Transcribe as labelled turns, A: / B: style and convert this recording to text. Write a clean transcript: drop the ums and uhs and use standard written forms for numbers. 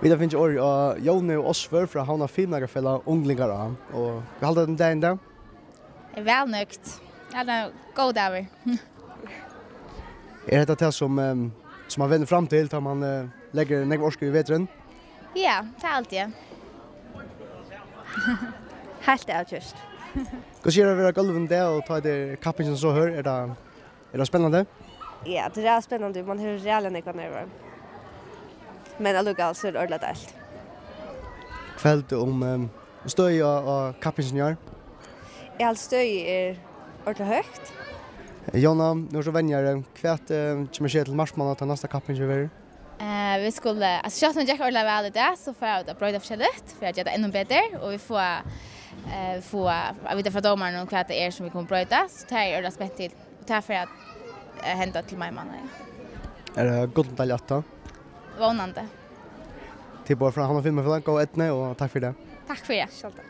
A: Vi där finns ju Jonne och Osver från Havna Finnarfälla unglingar och vi håller den där där.
B: Är väl nöjt. Ja, det är god över.
A: Är det som man vänder fram till tar man lägger några årskor i vetren?
B: Ja, det är alltid.
C: Helt avgjort.
A: Hur ser det vara golven där och ta det kappen så hör är det spännande?
C: Ja, det är spännande. Man hör reella nerver. Men allugalt så är det ordentligt allt.
A: Kvällt om stöj och kappen gör.
C: Allt stöj är ordentligt högt.
A: Jonna, nu så vänjer kvärt kommer ske till marsmål att nästa kappen över.
B: Vi skulle alltså chatten jag ordentligt väl det så för att bröda förskället för att göra det ännu bättre och vi får vita från domaren och vad det är som vi kommer bröda så tar jag det spänt till och tar för att hämta till mig man.
A: Är det gott med allt?
B: Vånande.
A: Till bara från Havna Finnarfälla gå ett nej och tack för det.
B: Tack för det.
C: Självklart.